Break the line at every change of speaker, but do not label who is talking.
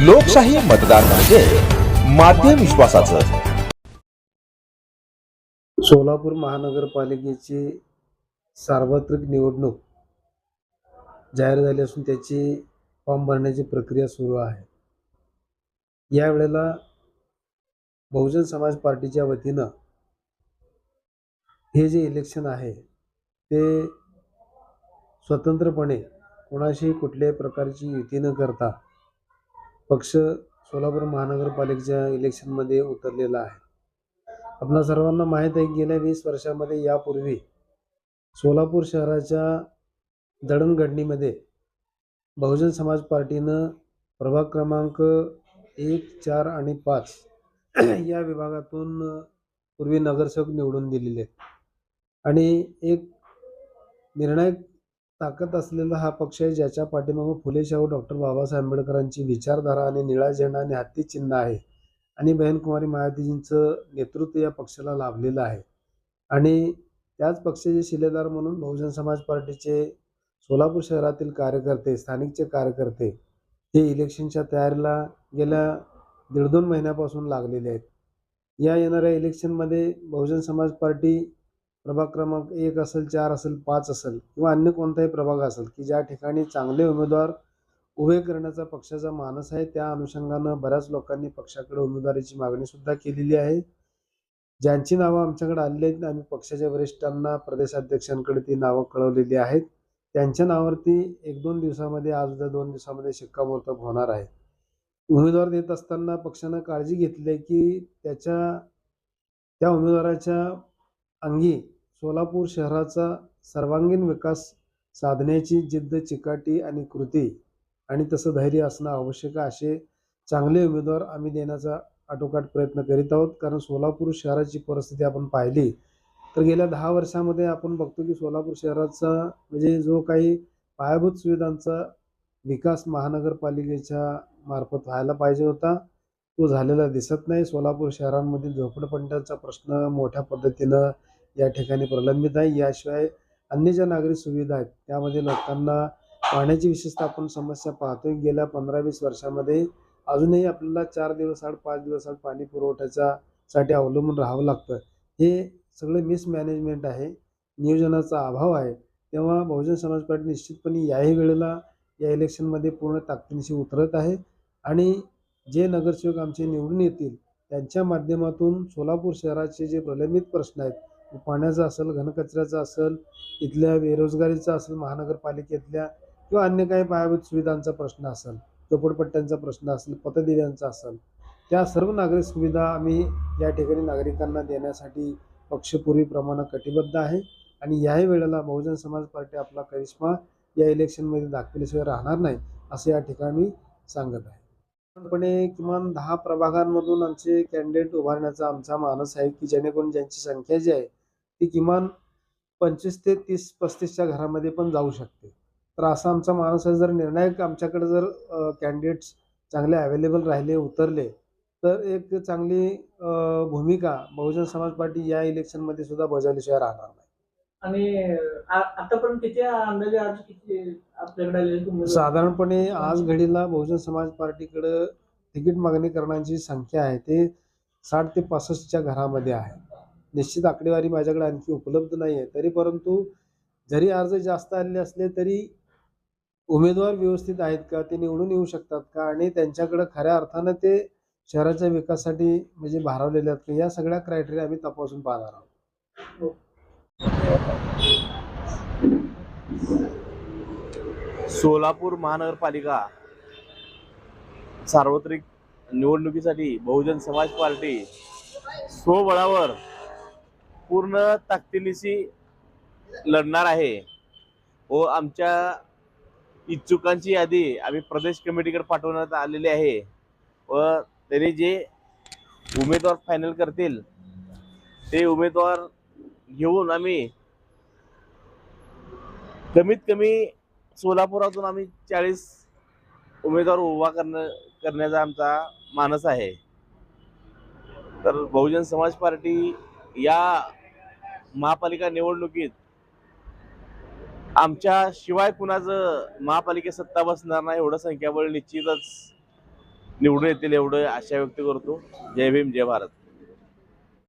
लोकशाही मतदार म्हणजे माध्यम विश्वासाचं.
सोलापूर महानगरपालिकेची सार्वत्रिक निवडणूक जाहीर झाली असून त्याची फॉर्म भरण्याची प्रक्रिया सुरू आहे. यावेळेला बहुजन समाज पार्टीच्या वतीनं हे जे इलेक्शन आहे ते स्वतंत्रपणे कोणाशी कुठल्याही प्रकारची युती न करता पक्ष सोलापूर महानगरपालिकेच्या इलेक्शनमध्ये उतरलेला आहे. आपल्या सर्वांना माहीत आहे की गेल्या 20 वर्षामध्ये यापूर्वी सोलापूर शहराच्या जडणघडणीमध्ये बहुजन समाज पार्टीनं प्रभाग क्रमांक 1, 4 आणि 5 या विभागातून पूर्वी नगरसेवक निवडून दिलेले आहेत आणि एक निर्णायक ताकद असलेला हा पक्ष आहे ज्याच्या पाठीमागे फुले शाहू डॉक्टर बाबासाहेब आंबेडकरांची विचारधारा आणि निळा झेंडा आणि हत्ती चिन्ह आहे आणि बहनकुमारी मायावतीजींचं नेतृत्व या पक्षाला लाभलेलं आहे. आणि त्याच पक्षाचे शिलेदार म्हणून बहुजन समाज पार्टीचे सोलापूर शहरातील कार्यकर्ते, स्थानिकचे कार्यकर्ते हे इलेक्शनच्या तयारीला गेल्या 1.5-2 महिन्यापासून लागलेले आहेत. या येणाऱ्या इलेक्शनमध्ये बहुजन समाज पार्टी प्रभाग क्रमांक 1 असेल, 4 असेल, 5 असेल किंवा अन्य कोणताही प्रभाग असेल की ज्या ठिकाणी चांगले उमेदवार उभे करण्याचा पक्षाचा मानस आहे, त्या अनुषंगानं बऱ्याच लोकांनी पक्षाकडे उमेदवारीची मागणी सुद्धा केलेली आहे. ज्यांची नावं आमच्याकडे आलेली आहेत, आम्ही पक्षाच्या वरिष्ठांना, प्रदेशाध्यक्षांकडे ती नावं कळवलेली आहेत. त्यांच्या नावावरती 1-2 दिवसामध्ये, आज उद्या 2 दिवसामध्ये शिक्कामोर्तब होणार आहे. उमेदवार देत असताना पक्षानं काळजी घेतली आहे की त्या उमेदवाराच्या अंगी सोलापूर शहराचा सर्वांगीण विकास साधण्याची जिद्द, चिकाटी आणि कृती आणि तसं धैर्य असणं आवश्यक आहे. असे चांगले उमेदवार आम्ही देण्याचा आटोकाट प्रयत्न करीत आहोत. कारण सोलापूर शहराची परिस्थिती आपण पाहिली तर गेल्या 10 वर्षामध्ये आपण बघतो की सोलापूर शहराचा म्हणजे जो काही पायाभूत सुविधांचा विकास महानगरपालिकेच्या मार्फत व्हायला पाहिजे होता तो झालेला दिसत नाही. सोलापूर शहरांमधील झोपडपट्ट्यांचा प्रश्न मोठ्या पद्धतीनं या ठिकाणी प्रलंबित आहे. याशिवाय अन्य ज्या नागरिक सुविधा आहेत त्यामध्ये लोकांना पाण्याची विशेषतः आपण समस्या पाहतोय. गेल्या 15-20 वर्षामध्ये अजूनही आपल्याला 4 दिवस आड 5 दिवस आड पाणी पुरवठ्यासाठी अवलंबून राहावं लागतं. हे सगळे मिसमॅनेजमेंट आहे, नियोजनाचा अभाव आहे. तेव्हा बहुजन समाज पार्टी निश्चितपणे याही वेळेला या इलेक्शनमध्ये पूर्ण ताकदीनिशी उतरत आहे आणि जे नगरसेवक आमचे निवडून येतील त्यांच्या माध्यमातून सोलापूर शहराचे जे प्रलंबित प्रश्न आहेत, पाण्याचा असेल, घनकचऱ्याचा असेल, इथल्या बेरोजगारीचा असेल, महानगरपालिकेतल्या किंवा अन्य काही पायाभूत सुविधांचा प्रश्न असेल, झोपडपट्ट्यांचा प्रश्न असेल, पतदिव्यांचा असेल, त्या सर्व नागरिक सुविधा आम्ही या ठिकाणी नागरिकांना देण्यासाठी पक्ष पूर्वीप्रमाणे कटिबद्ध आहे आणि याही वेळेला बहुजन समाज पार्टी आपला करिश्मा या इलेक्शनमध्ये दाखविल्याशिवाय राहणार नाही असं या ठिकाणी सांगत आहे. पूर्णपणे किमान 10 प्रभागांमधून आमचे कॅन्डिडेट उभारण्याचा आमचा मानस आहे की जेणेकरून ज्यांची संख्या जी आहे ती किमान 25 ते 30-35च्या घरामध्ये पण जाऊ शकते. तर असा आमचा मानस आहे. जर निर्णायक आमच्याकडे जर कॅन्डिडेट्स चांगले अवेलेबल राहिले, उतरले तर एक चांगली भूमिका बहुजन समाज पार्टी या इलेक्शनमध्ये सुद्धा बजावल्याशिवाय राहणार नाही.
आणि आतापर्यंत किती अंदाजे आज किती आपल्याकडे आलेले
साधारणपणे आज घडीला बहुजन समाज पार्टीकडे तिकीट मागणी करण्याची संख्या आहे ते 60 ते 65च्या घरामध्ये आहे. निश्चित आकडेवारी माझ्याकडे आणखी उपलब्ध नाही आहे. तरी परंतु जरी अर्ज जास्त आलेले असले तरी उमेदवार व्यवस्थित आहेत का, ते निवडून येऊ शकतात का आणि त्यांच्याकडे खऱ्या अर्थानं ते शहराच्या विकासासाठी म्हणजे भारवलेले आहेत का, या सगळ्या क्रायटेरिया आम्ही तपासून पाहणार आहोत.
सोलापूर महानगरपालिका सार्वत्रिक निवडणुकीसाठी बहुजन समाज पार्टी स्वबळावर पूर्ण ताकदीनिशी लढणार आहे व आमच्या इच्छुकांची यादी आम्ही प्रदेश कमिटीकडे पाठवण्यात आलेली आहे व त्यांनी जे उमेदवार फायनल करतील ते उमेदवार घेऊन आम्ही कमीत कमी सोलापुरातून आम्ही 40 उमेदवार उभा करण्याचा आमचा मानस आहे. तर बहुजन समाज पार्टी या महापालिका निवडणुकीत आमच्या शिवाय कुणाचं महापालिकेत सत्ता बसणार नाही एवढं संख्याबळ निश्चितच निवडून येतील एवढं आशा व्यक्त करतो. जय भीम, जय भारत.